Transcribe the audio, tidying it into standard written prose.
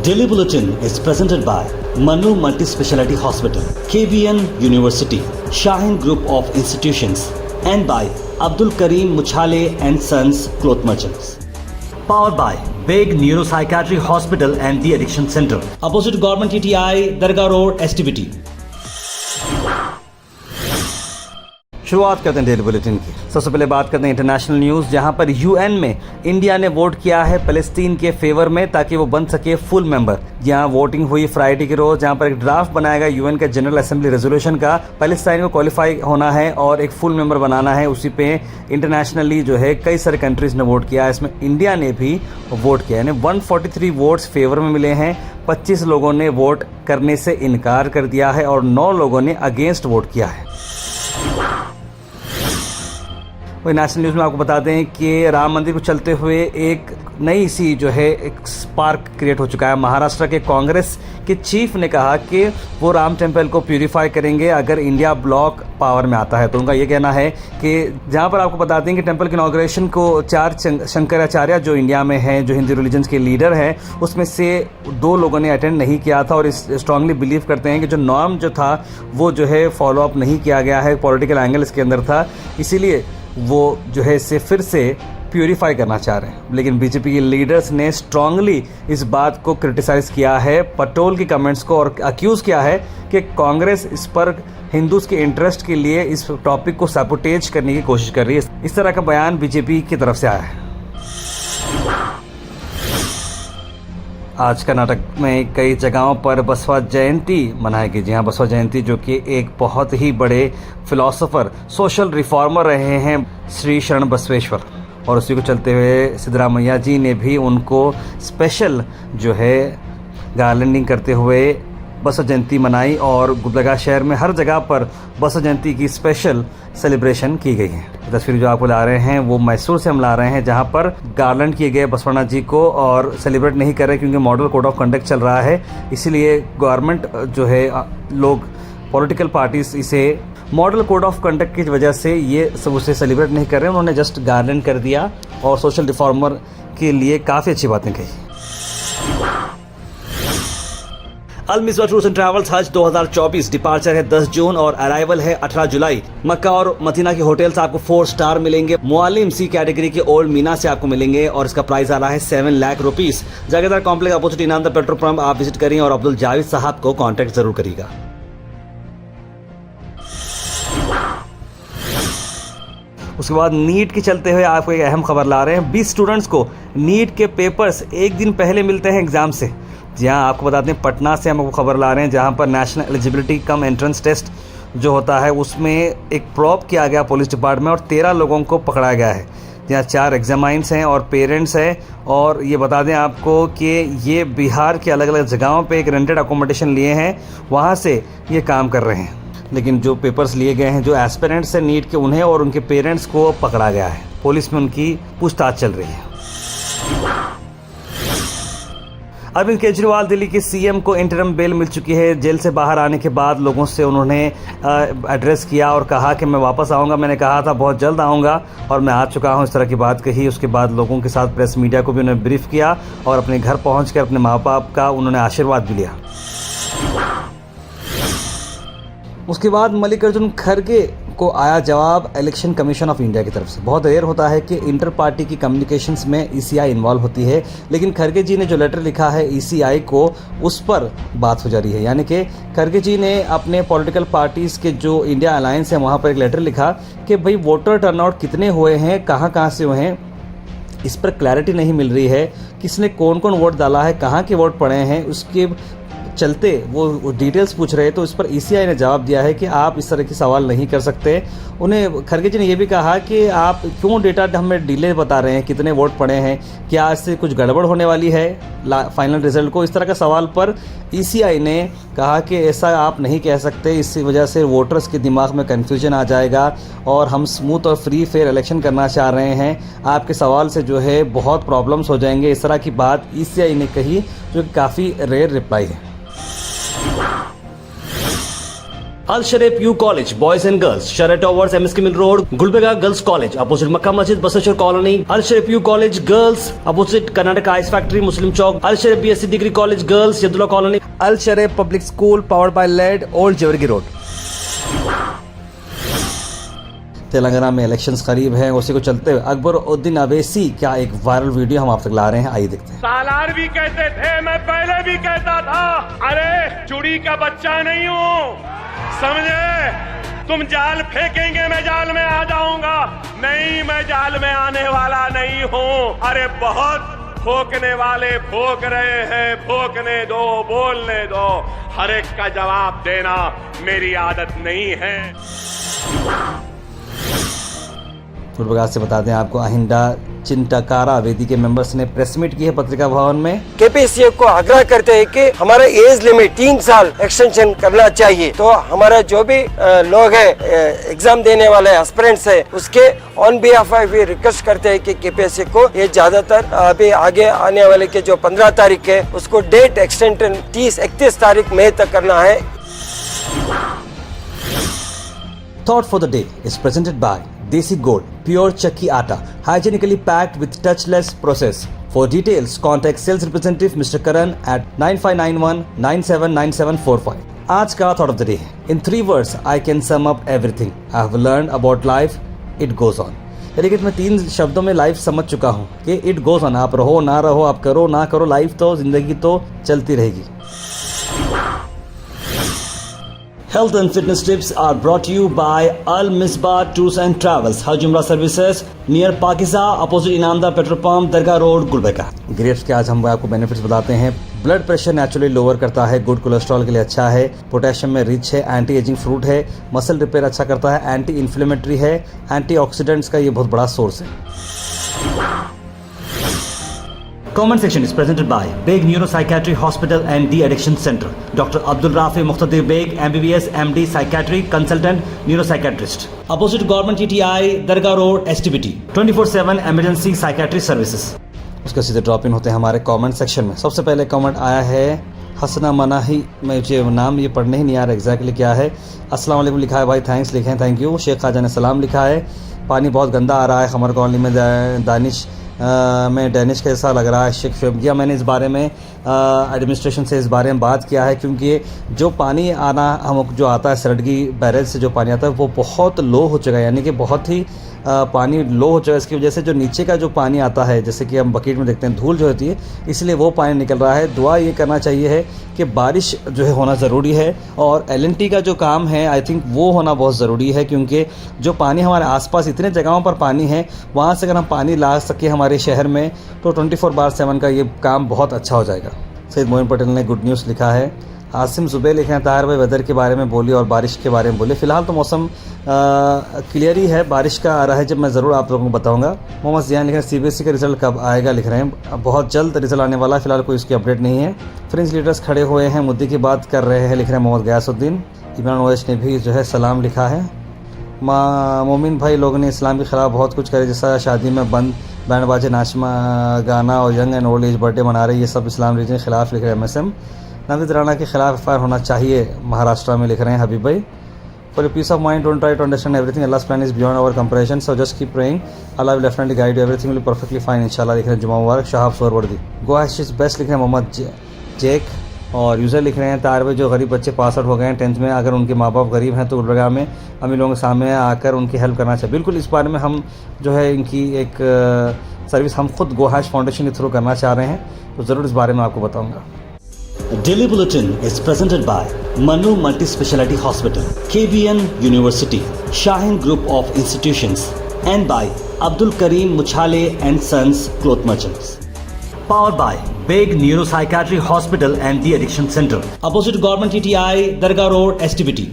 Daily Bulletin is presented by Manu Multi-Speciality Hospital, KBN University, Shaheen Group of Institutions, and by Abdul Karim Muchale and Sons Cloth Merchants. Powered by Big Neuropsychiatry Hospital and the Addiction Center, opposite Government TTI, Dargah Road, STBT. शुरुआत करते हैं daily bulletin की। सबसे पहले बात करते हैं international news, जहां पर यूएन में इंडिया ने वोट किया है पैलेस्टीन के फेवर में ताकि वो बन सके फुल मेंबर। जहां वोटिंग हुई फ्राइडे के रोज, जहां पर एक ड्राफ्ट बनाया गया यूएन के जनरल असेंबली रेजोल्यूशन का। पैलेस्टाइन को क्वालिफाई होना है और एक फुल मेंबर बनाना है। उसी पे इंटरनेशनली जो है कई सारे कंट्रीज ने वोट किया, इसमें इंडिया ने भी वोट किया। यानी 143 वोट्स फेवर में मिले हैं, 25 लोगों ने वोट करने से इनकार कर दिया है और 9 लोगों ने अगेंस्ट वोट किया है। वही नेशनल न्यूज़ में आपको बता दें कि राम मंदिर को चलते हुए एक नई सी जो है एक स्पार्क क्रिएट हो चुका है। महाराष्ट्र के कांग्रेस के चीफ ने कहा कि वो राम टेम्पल को प्यूरिफाई करेंगे अगर इंडिया ब्लॉक पावर में आता है। तो उनका ये कहना है कि जहाँ पर आपको बता दें कि टेम्पल के इनॉग्रेशन को 4 शंकराचार्य जो इंडिया में हैं, जो हिंदू रिलीजन्स के लीडर हैं, उसमें से 2 लोगों ने अटेंड नहीं किया था और इस स्ट्रांगली बिलीव करते हैं कि जो नॉर्म जो था वो जो है फॉलो अप नहीं किया गया है, पॉलिटिकल एंगल इसके अंदर था, इसीलिए वो जो है इसे फिर से प्यूरिफाई करना चाह रहे हैं। लेकिन बीजेपी के लीडर्स ने स्ट्रांगली इस बात को क्रिटिसाइज़ किया है, पटोल की कमेंट्स को, और अक्यूज़ किया है कि कांग्रेस इस पर हिंदूज के इंटरेस्ट के लिए इस टॉपिक को सैबोटेज करने की कोशिश कर रही है। इस तरह का बयान बीजेपी की तरफ से आया है। आज कर्नाटक में कई जगहों पर बसवा जयंती मनाई गई। जी हाँ, बसवा जयंती जो कि एक बहुत ही बड़े फिलोसोफर, सोशल रिफॉर्मर रहे हैं श्री शरण बसवेश्वर, और उसी को चलते हुए सिद्धरामैया जी ने भी उनको स्पेशल जो है गार्लैंडिंग करते हुए बसवा जयंती मनाई और गुलबर्गा शहर में हर जगह पर बसवा जयंती की स्पेशल सेलिब्रेशन की गई है। तस्वीर जो आपको ला रहे हैं वो मैसूर से हम ला रहे हैं, जहां पर गार्लैंड किए गए बसवनाथ जी को, और सेलिब्रेट नहीं कर रहे क्योंकि मॉडल कोड ऑफ कंडक्ट चल रहा है। इसीलिए गवर्नमेंट जो है, लोग पॉलिटिकल पार्टीज इसे मॉडल कोड ऑफ कंडक्ट की वजह से ये सब उसे सेलिब्रेट नहीं कर रहे हैं। उन्होंने जस्ट गार्लैंड कर दिया और सोशल रिफॉर्मर के लिए काफ़ी अच्छी बातें कही। अल मिसबा टूर्स एंड ट्रैवल्स हज 2024 डिपार्चर है 10 जून और अराइवल है 18 जुलाई। मक्का और मदीना के होटल्स आपको 4 स्टार मिलेंगे। मुअल्लिम सी कैटेगरी के ओल्ड मीना से आपको मिलेंगे और इसका प्राइस आ रहा है 7 लाख रुपीस। जगेदार कॉम्प्लेक्स अपोजिट इनाम द पेट्रोल पंप आप विजिट करिए और अब्दुल जावेद साहब को कॉन्टेक्ट जरूर करिएगा। उसके बाद नीट के चलते हुए आपको एक अहम खबर ला रहे हैं। 20 स्टूडेंट्स को नीट के पेपर्स एक दिन पहले मिलते हैं एग्जाम से। जी हाँ, आपको बताते हैं पटना से हम आपको खबर ला रहे हैं, जहाँ पर national eligibility cum entrance test जो होता है उसमें एक प्रॉब किया गया पुलिस डिपार्टमेंट और 13 लोगों को पकड़ा गया है। जहाँ 4 एग्जामाइंस हैं और पेरेंट्स हैं। और ये बता दें आपको कि ये बिहार के अलग अलग जगहों पे एक रेंटेड अकोमोडेशन लिए हैं, वहाँ से ये काम कर रहे हैं। लेकिन जो पेपर्स लिए गए हैं, जो एस्पिरेंट्स हैं नीट के, उन्हें और उनके पेरेंट्स को पकड़ा गया है। पुलिस में उनकी पूछताछ चल रही है। अरविंद केजरीवाल दिल्ली के सीएम को इंटरिम बेल मिल चुकी है। जेल से बाहर आने के बाद लोगों से उन्होंने एड्रेस किया और कहा कि मैं वापस आऊँगा, मैंने कहा था बहुत जल्द आऊँगा और मैं आ चुका हूँ, इस तरह की बात कही। उसके बाद लोगों के साथ प्रेस मीडिया को भी उन्होंने ब्रीफ किया और अपने घर पहुँच कर अपने माँ बाप का उन्होंने आशीर्वाद भी लिया। उसके बाद मल्लिकार्जुन खड़गे को आया जवाब इलेक्शन कमीशन ऑफ इंडिया की तरफ से। बहुत रेयर होता है कि इंटर पार्टी की कम्युनिकेशंस में ईसीआई इन्वॉल्व होती है, लेकिन खड़गे जी ने जो लेटर लिखा है ईसीआई को, उस पर बात हो जा रही है। यानी कि खड़गे जी ने अपने पॉलिटिकल पार्टीज़ के जो इंडिया अलायंस है वहाँ पर एक लेटर लिखा कि भाई वोटर टर्नआउट कितने हुए हैं, कहाँ से हुए हैं, इस पर क्लैरिटी नहीं मिल रही है। किसने कौन कौन वोट डाला है, कहाँ के वोट पड़े हैं, उसके चलते वो डिटेल्स पूछ रहे हैं। तो इस पर ईसीआई ने जवाब दिया है कि आप इस तरह की सवाल नहीं कर सकते। उन्हें खड़गे जी ने यह भी कहा कि आप क्यों डेटा हमें डिले बता रहे हैं, कितने वोट पड़े हैं, क्या इससे कुछ गड़बड़ होने वाली है फाइनल रिजल्ट को। इस तरह का सवाल पर ईसीआई ने कहा कि ऐसा आप नहीं कह सकते, इसी वजह से वोटर्स के दिमाग में कन्फ्यूजन आ जाएगा और हम स्मूथ और फ्री फेयर इलेक्शन करना चाह रहे हैं, आपके सवाल से जो है बहुत प्रॉब्लम्स हो जाएंगे। इस तरह की बात ईसीआई ने कही, जो काफ़ी रेयर रिप्लाई है। Al Sharif U college boys and girls, शरय towers, MSK mill road, Gulbarga girls college opposite Mecca Masjid, Basaveshwar colony, Al Sharif U college girls opposite Karnataka ice factory, Muslim Chowk, Al Sharif BSc degree college girls, Yadullah colony, Al Sharif public school powered by लेड, old Jewargi road. Telangana में elections करीब हैं, उसी को चलते हुए अकबर उद्दीन अवैसी का एक वायरल वीडियो हम आप तक ला रहे हैं, आइए देखते हैं। सालार भी कहते थे, मैं पहले भी कहता था, अरे चुड़ी का बच्चा नहीं हूँ, समझे? तुम जाल फेंकेंगे मैं जाल में आ जाऊंगा, नहीं मैं जाल में आने वाला नहीं हूँ। अरे बहुत भोंकने वाले भोंक रहे हैं, भोंकने दो, बोलने दो, हर एक का जवाब देना मेरी आदत नहीं है। गुलबर्गा से बता दें आपको, अहिंदा चिंटकारा वेदी के मेंबर्स ने प्रेस मीट की है पत्रिका भवन में। KPSC को आग्रह करते हैं कि हमारा एज लिमिट 3 साल एक्सटेंशन करना चाहिए। तो हमारा जो भी लोग है एग्जाम देने वाले एस्पिरेंट्स है, उसके ऑन बिहाफ भी रिक्वेस्ट करते हैं कि KPSC को ये ज्यादातर अभी आगे आने वाले के जो 15 तारीख है उसको डेट एक्सटेंशन 31 तारीख मई तक करना है। Thought for the day is presented by Desi Gold, pure chakki atta, hygienically packed with touchless process. For details, contact sales representative Mr. Karan at 9591979745. आज का thought of the day. In 3 words, I can sum up everything I have learned about life. It goes on. लेकिन मैं 3 शब्दों में life समझ चुका हूँ कि इट गोज ऑन। आप रहो ना रहो, आप करो ना करो, लाइफ तो जिंदगी तो चलती रहेगी। Health and fitness tips are brought to you by Al Misbah Tours and Travels, Hajj Umrah Services near Pakiza, opposite Inamda Petrol Pump, Dargah road, Gulbarga. Grapes के आज हम आपको बेनिफिट्स बताते हैं। ब्लड प्रेशर नेचुरली लोअर करता है, good cholesterol के लिए अच्छा है, पोटेशियम में रिच है, एंटी एजिंग फ्रूट है, मसल रिपेयर अच्छा करता है, एंटी इन्फ्लेमेटरी है, एंटीऑक्सीडेंट्स का ये बहुत बड़ा सोर्स है। Comment section is presented by Beg Neuropsychiatry Hospital and De-Addiction Center. Dr. Abdul Rafi Muqtadir Beg, MBBS, MD, Psychiatry, Consultant, Neuropsychiatrist. Opposite Government TTI, Dargah Road, STBT. 24/7 Emergency Psychiatry Services. उसके सीधे drop in होते हैं हमारे comment section में। सबसे पहले comment आया है हसना मनाही, मुझे नाम ये पढ़ने ही नहीं आ रहा एग्जैक्टली क्या है। अस्सलाम वालेकुम लिखा है भाई, थैंक्स लिखे हैं, थैंक यू। शेख खाजा ने सलाम लिखा है। पानी बहुत गंदा आ रहा है खमर कॉलोनी में, दानिश में डैनिश कैसा लग रहा है। शेख शुभगिया, मैंने इस बारे में एडमिनिस्ट्रेशन से इस बारे में बात किया है, क्योंकि जो पानी आना हम जो आता है सरडगी बैरेज से जो पानी आता है वो बहुत लो हो चुका है, यानी कि बहुत ही पानी लो हो चुका है। इसकी वजह से जो नीचे का जो पानी आता है, जैसे कि हम बकेट में देखते हैं धूल जो होती है, इसलिए वो पानी निकल रहा है। दुआ ये करना चाहिए है कि बारिश जो है होना ज़रूरी है, और LNT का जो काम है आई थिंक वो होना बहुत ज़रूरी है, क्योंकि जो पानी हमारे आसपास इतने जगहों पर पानी है, वहाँ से अगर हम पानी ला सके हमारे शहर में तो 24/7 का ये काम बहुत अच्छा हो जाएगा। सैयद मोइन पटेल ने गुड न्यूज़ लिखा है। आसिम जुबैर लिखे हैं, ताहिर भाई वेदर के बारे में बोलिए और बारिश के बारे में बोलिए। फ़िलहाल तो मौसम क्लियर ही है, बारिश का आ रहा है, जब मैं ज़रूर आप लोगों को बताऊंगा। मोहम्मद जियान लिख रहे हैं CBSE का रिजल्ट कब आएगा, लिख रहे हैं बहुत जल्द रिजल्ट आने वाला है, फिलहाल कोई इसकी अपडेट नहीं है। फ्रेंच लीडर्स खड़े हुए हैं, मुद्दे की बात कर रहे हैं, लिख रहे हैं मोहम्मद गयासुद्दीन। इमरान ओवैस ने भी जो है सलाम लिखा है। मोमिन भाई, लोगों ने इस्लाम के ख़िलाफ़ बहुत कुछ करे, जैसा शादी में बंद बैंड बाजे, नाचमा गाना और young and old age birthday मना रहे, ये सब इस्लाम रिलीजन के खिलाफ, लिख रहे हैं MSM। नाविद राणा के खिलाफ FIR होना चाहिए महाराष्ट्र में, लिख रहे हैं हबीब भाई। For peace of mind don't try to understand everything, Allah's plan is beyond our comprehension, so just keep praying, Allah will definitely guide you, everything will be perfectly fine इंशाल्लाह, लिख रहे हैं जुमा मुबारक। Shahab Sohrawardi, go hash is best, लिख रहे हैं मोहम्मद जेक। और यूज़र लिख रहे हैं, तार भाई जो गरीब बच्चे पास आउट हो गए हैं 10th में, अगर उनके माँ बाप गरीब हैं तो गुलबर्गा में अमीर लोगों के सामने आकर उनकी हेल्प करना चाहिए। बिल्कुल, इस बारे में हम जो है इनकी एक सर्विस हम खुद गो हैश फाउंडेशन के थ्रू करना चाह रहे हैं, तो ज़रूर इस बारे में आपको बताऊँगा। Daily Bulletin is presented by Manu Multi-Speciality Hospital, KBN University, Shaheen Group of Institutions, and by Abdul Karim Muchale and Sons Cloth Merchants. Powered by Beg Neuropsychiatry Hospital and The Addiction Center, opposite Government TTI, Dargah Road, STBT.